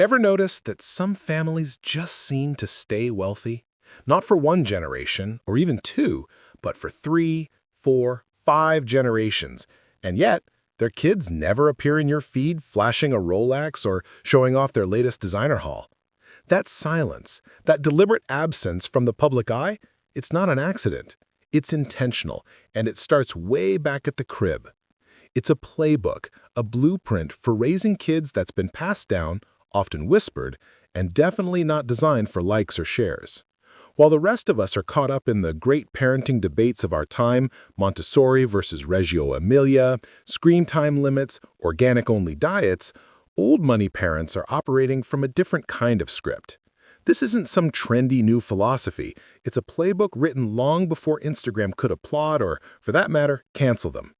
Ever notice that some families just seem to stay wealthy? Not for one generation, or even two, but for 3, 4, 5 generations. And yet, their kids never appear in your feed flashing a Rolex or showing off their latest designer haul. That silence, that deliberate absence from the public eye, it's not an accident. It's intentional, and it starts way back at the crib. It's a playbook, a blueprint for raising kids that's been passed down, often whispered, and definitely not designed for likes or shares. While the rest of us are caught up in the great parenting debates of our time, Montessori versus Reggio Emilia, screen time limits, organic-only diets, old money parents are operating from a different kind of script. This isn't some trendy new philosophy. It's a playbook written long before Instagram could applaud or, for that matter, cancel them.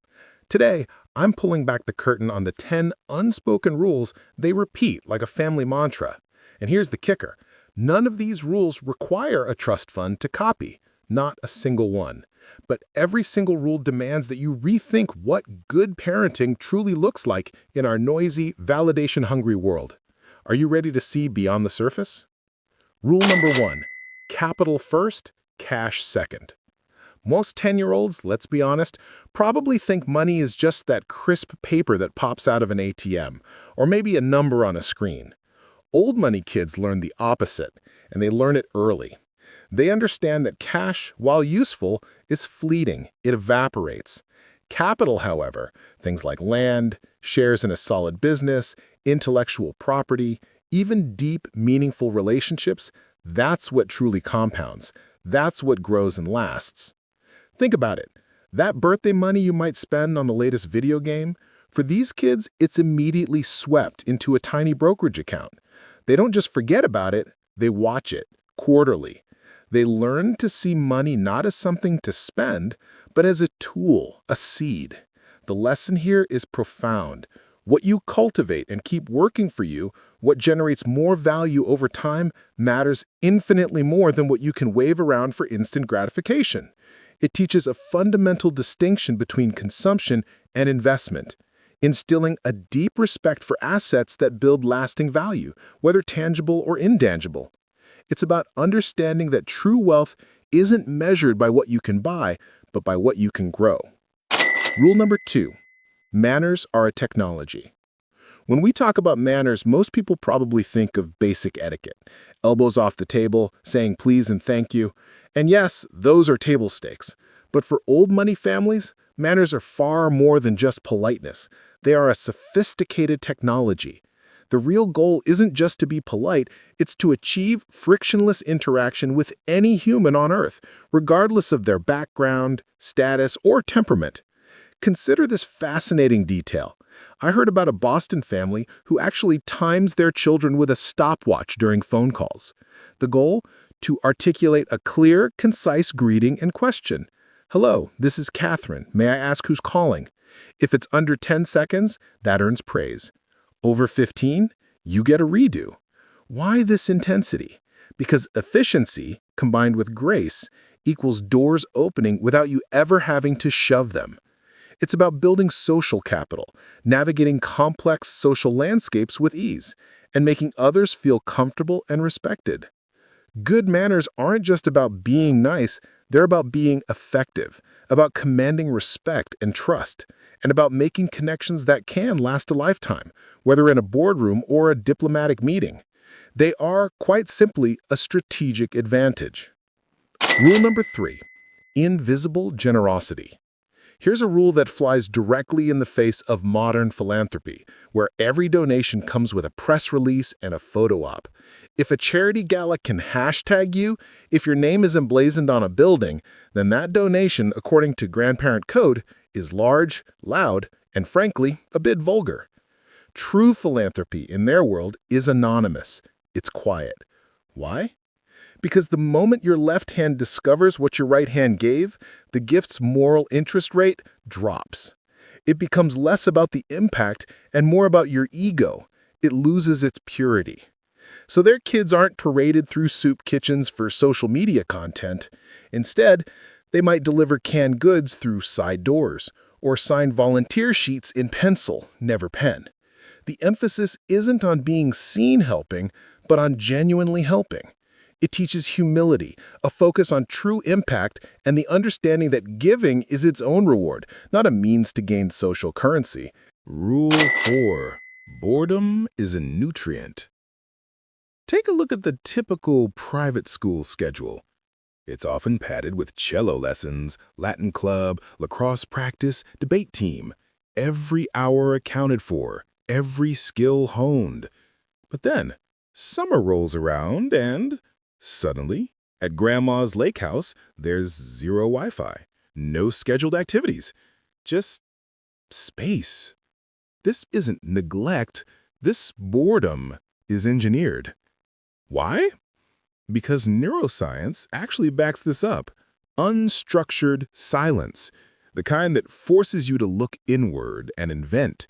Today, I'm pulling back the curtain on the 10 unspoken rules they repeat like a family mantra. And here's the kicker. None of these rules require a trust fund to copy, not a single one. But every single rule demands that you rethink what good parenting truly looks like in our noisy, validation-hungry world. Are you ready to see beyond the surface? Rule number 1, capital first, cash second. Most 10-year-olds, let's be honest, probably think money is just that crisp paper that pops out of an ATM, or maybe a number on a screen. Old money kids learn the opposite, and they learn it early. They understand that cash, while useful, is fleeting. It evaporates. Capital, however, things like land, shares in a solid business, intellectual property, even deep, meaningful relationships, that's what truly compounds. That's what grows and lasts. Think about it. That birthday money you might spend on the latest video game, for these kids, it's immediately swept into a tiny brokerage account. They don't just forget about it, they watch it, quarterly. They learn to see money not as something to spend, but as a tool, a seed. The lesson here is profound. What you cultivate and keep working for you, what generates more value over time, matters infinitely more than what you can wave around for instant gratification. It teaches a fundamental distinction between consumption and investment, instilling a deep respect for assets that build lasting value, whether tangible or intangible. It's about understanding that true wealth isn't measured by what you can buy, but by what you can grow. Rule number 2, manners are a technology. When we talk about manners, most people probably think of basic etiquette, elbows off the table, saying please and thank you. And yes, those are table stakes. But for old money families, manners are far more than just politeness. They are a sophisticated technology. The real goal isn't just to be polite, it's to achieve frictionless interaction with any human on Earth, regardless of their background, status, or temperament. Consider this fascinating detail. I heard about a Boston family who actually times their children with a stopwatch during phone calls. The goal? To articulate a clear, concise greeting and question. Hello, this is Catherine. May I ask who's calling? If it's under 10 seconds, that earns praise. Over 15, you get a redo. Why this intensity? Because efficiency, combined with grace, equals doors opening without you ever having to shove them. It's about building social capital, navigating complex social landscapes with ease, and making others feel comfortable and respected. Good manners aren't just about being nice, they're about being effective, about commanding respect and trust, and about making connections that can last a lifetime, whether in a boardroom or a diplomatic meeting. They are, quite simply, a strategic advantage. Rule number 3, invisible generosity. Here's a rule that flies directly in the face of modern philanthropy, where every donation comes with a press release and a photo op. If a charity gala can hashtag you, if your name is emblazoned on a building, then that donation, according to grandparent code, is large, loud, and frankly, a bit vulgar. True philanthropy, in their world, is anonymous. It's quiet. Why? Because the moment your left hand discovers what your right hand gave, the gift's moral interest rate drops. It becomes less about the impact and more about your ego. It loses its purity. So their kids aren't paraded through soup kitchens for social media content. Instead, they might deliver canned goods through side doors or sign volunteer sheets in pencil, never pen. The emphasis isn't on being seen helping, but on genuinely helping. It teaches humility, a focus on true impact, and the understanding that giving is its own reward, not a means to gain social currency. Rule 4. Boredom is a nutrient. Take a look at the typical private school schedule. It's often padded with cello lessons, Latin club, lacrosse practice, debate team. Every hour accounted for, every skill honed. But then, summer rolls around and, suddenly, at Grandma's lake house, there's zero Wi-Fi, no scheduled activities, just space. This isn't neglect, this boredom is engineered. Why? Because neuroscience actually backs this up. Unstructured silence, the kind that forces you to look inward and invent,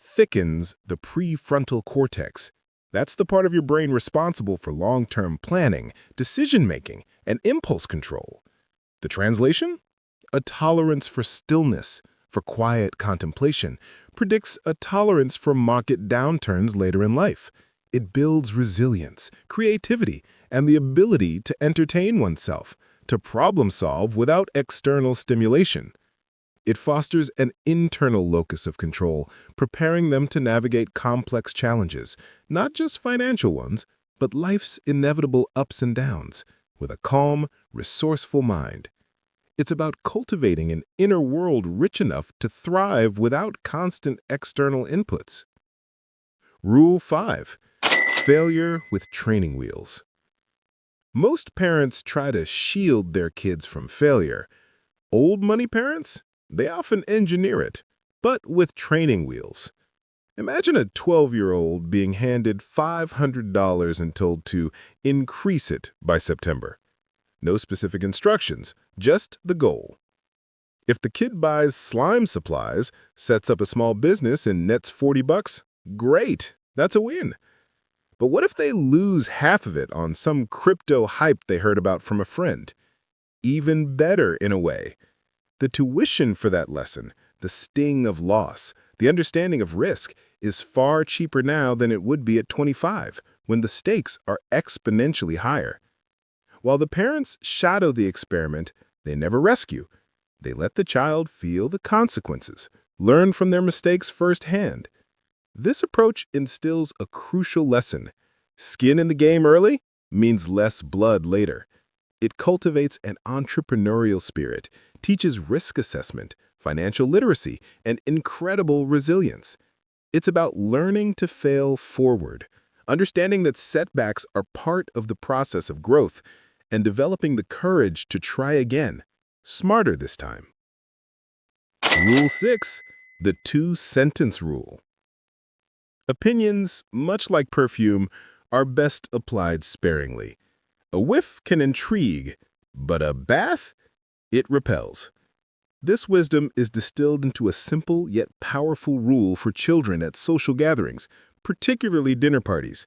thickens the prefrontal cortex. That's the part of your brain responsible for long-term planning, decision-making, and impulse control. The translation? A tolerance for stillness, for quiet contemplation, predicts a tolerance for market downturns later in life. It builds resilience, creativity, and the ability to entertain oneself, to problem-solve without external stimulation. It fosters an internal locus of control, preparing them to navigate complex challenges, not just financial ones, but life's inevitable ups and downs, with a calm, resourceful mind. It's about cultivating an inner world rich enough to thrive without constant external inputs. Rule 5. Failure with training wheels. Most parents try to shield their kids from failure. Old money parents? They often engineer it, but with training wheels. Imagine a 12-year-old being handed $500 and told to increase it by September. No specific instructions, just the goal. If the kid buys slime supplies, sets up a small business and nets $40, great, that's a win. But what if they lose half of it on some crypto hype they heard about from a friend? Even better in a way. The tuition for that lesson, the sting of loss, the understanding of risk, is far cheaper now than it would be at 25, when the stakes are exponentially higher. While the parents shadow the experiment, they never rescue. They let the child feel the consequences, learn from their mistakes firsthand. This approach instills a crucial lesson. Skin in the game early means less blood later. It cultivates an entrepreneurial spirit, teaches risk assessment, financial literacy, and incredible resilience. It's about learning to fail forward, understanding that setbacks are part of the process of growth, and developing the courage to try again, smarter this time. Rule 6. The two-sentence rule. Opinions, much like perfume, are best applied sparingly. A whiff can intrigue, but a bath? It repels. This wisdom is distilled into a simple yet powerful rule for children at social gatherings, particularly dinner parties.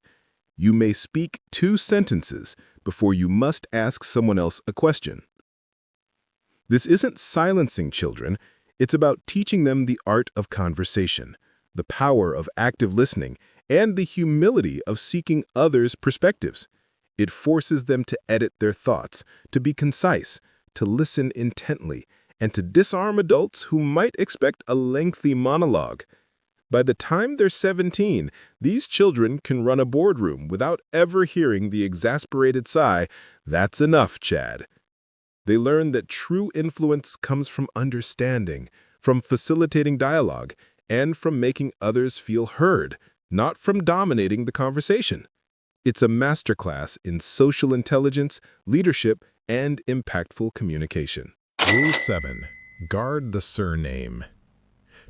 You may speak 2 sentences before you must ask someone else a question. This isn't silencing children, it's about teaching them the art of conversation, the power of active listening, and the humility of seeking others' perspectives. It forces them to edit their thoughts, to be concise, to listen intently, and to disarm adults who might expect a lengthy monologue. By the time they're 17, these children can run a boardroom without ever hearing the exasperated sigh, "That's enough, Chad." They learn that true influence comes from understanding, from facilitating dialogue, and from making others feel heard, not from dominating the conversation. It's a masterclass in social intelligence, leadership, and impactful communication. Rule 7. Guard the surname.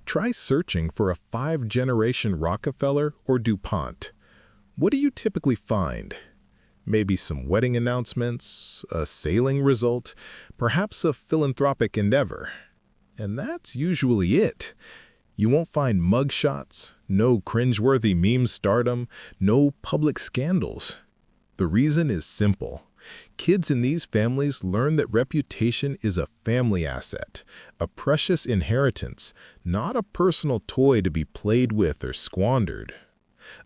Try searching for a 5-generation Rockefeller or DuPont. What do you typically find? Maybe some wedding announcements, a sailing result, perhaps a philanthropic endeavor. And that's usually it. You won't find mugshots, no cringeworthy meme stardom, no public scandals. The reason is simple. Kids in these families learn that reputation is a family asset, a precious inheritance, not a personal toy to be played with or squandered.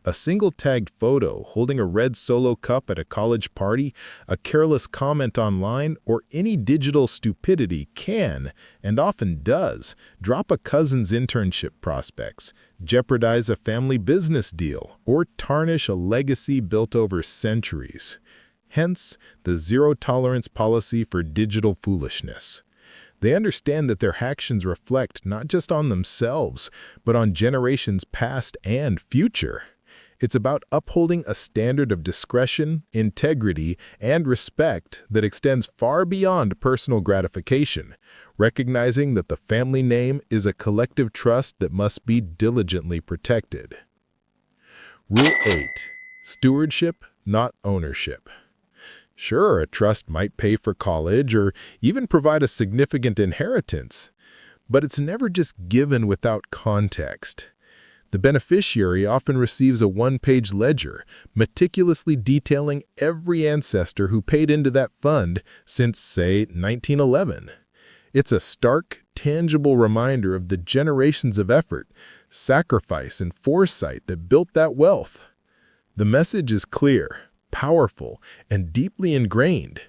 A single tagged photo holding a red Solo cup at a college party, a careless comment online, or any digital stupidity can, and often does, drop a cousin's internship prospects, jeopardize a family business deal, or tarnish a legacy built over centuries. Hence, the zero-tolerance policy for digital foolishness. They understand that their actions reflect not just on themselves, but on generations past and future. It's about upholding a standard of discretion, integrity, and respect that extends far beyond personal gratification, recognizing that the family name is a collective trust that must be diligently protected. Rule 8. Stewardship, not ownership. Sure, a trust might pay for college or even provide a significant inheritance, but it's never just given without context. The beneficiary often receives a one-page ledger, meticulously detailing every ancestor who paid into that fund since, say, 1911. It's a stark, tangible reminder of the generations of effort, sacrifice, and foresight that built that wealth. The message is clear, powerful, and deeply ingrained.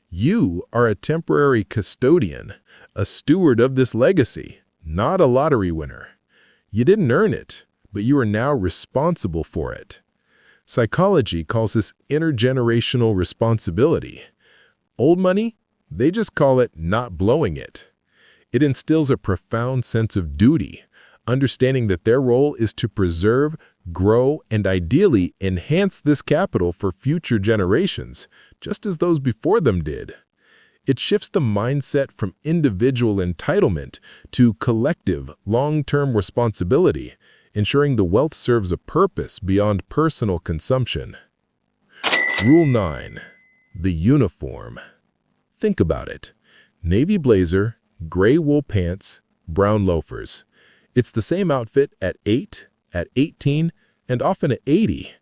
You are a temporary custodian, a steward of this legacy, not a lottery winner. You didn't earn it, but you are now responsible for it. Psychology calls this intergenerational responsibility. Old money? They just call it not blowing it. It instills a profound sense of duty, understanding that their role is to preserve, grow, and ideally enhance this capital for future generations, just as those before them did. It shifts the mindset from individual entitlement to collective, long-term responsibility, ensuring the wealth serves a purpose beyond personal consumption. Rule 9. The uniform. Think about it. Navy blazer, gray wool pants, brown loafers. It's the same outfit at 8, at 18, and often at 80.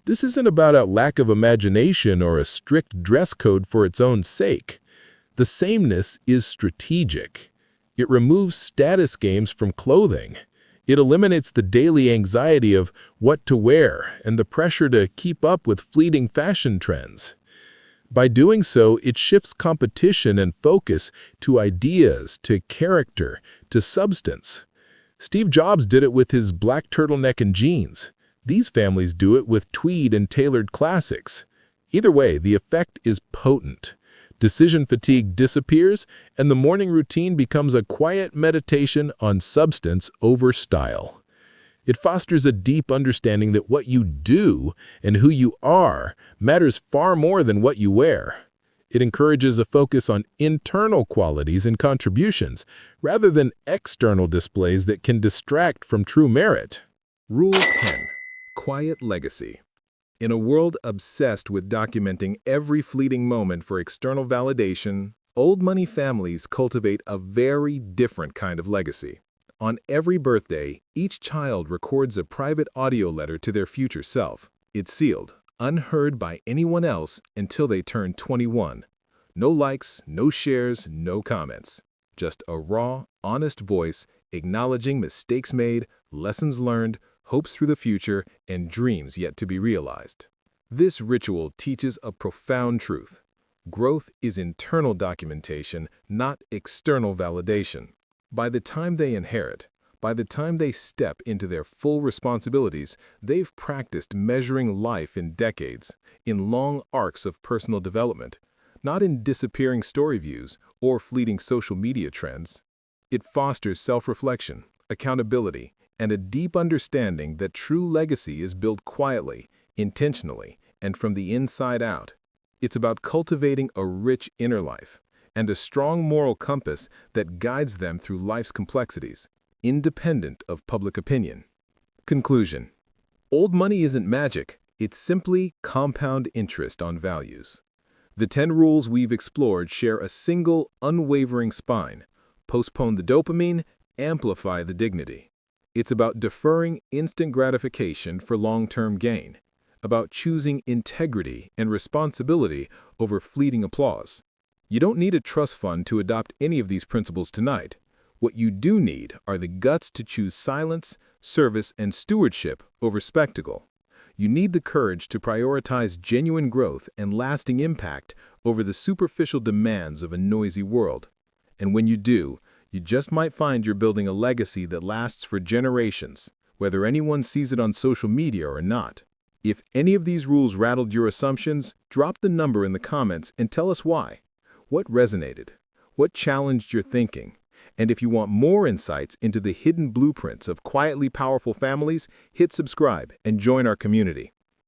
This isn't about a lack of imagination or a strict dress code for its own sake. The sameness is strategic. It removes status games from clothing. It eliminates the daily anxiety of what to wear and the pressure to keep up with fleeting fashion trends. By doing so, it shifts competition and focus to ideas, to character, to substance. Steve Jobs did it with his black turtleneck and jeans. These families do it with tweed and tailored classics. Either way, the effect is potent. Decision fatigue disappears, and the morning routine becomes a quiet meditation on substance over style. It fosters a deep understanding that what you do and who you are matters far more than what you wear. It encourages a focus on internal qualities and contributions, rather than external displays that can distract from true merit. Rule 10. Quiet legacy. In a world obsessed with documenting every fleeting moment for external validation, old money families cultivate a very different kind of legacy. On every birthday, each child records a private audio letter to their future self. It's sealed, unheard by anyone else until they turn 21. No likes, no shares, no comments. Just a raw, honest voice acknowledging mistakes made, lessons learned, hopes for the future, and dreams yet to be realized. This ritual teaches a profound truth. Growth is internal documentation, not external validation. By the time they inherit, by the time they step into their full responsibilities, they've practiced measuring life in decades, in long arcs of personal development, not in disappearing story views or fleeting social media trends. It fosters self-reflection, accountability, and a deep understanding that true legacy is built quietly, intentionally, and from the inside out. It's about cultivating a rich inner life and a strong moral compass that guides them through life's complexities, independent of public opinion. Conclusion. Old money isn't magic, it's simply compound interest on values. The 10 rules we've explored share a single, unwavering spine. Postpone the dopamine, amplify the dignity. It's about deferring instant gratification for long-term gain, about choosing integrity and responsibility over fleeting applause. You don't need a trust fund to adopt any of these principles tonight. What you do need are the guts to choose silence, service, and stewardship over spectacle. You need the courage to prioritize genuine growth and lasting impact over the superficial demands of a noisy world. And when you do, you just might find you're building a legacy that lasts for generations, whether anyone sees it on social media or not. If any of these rules rattled your assumptions, drop the number in the comments and tell us why. What resonated? What challenged your thinking? And if you want more insights into the hidden blueprints of quietly powerful families, hit subscribe and join our community.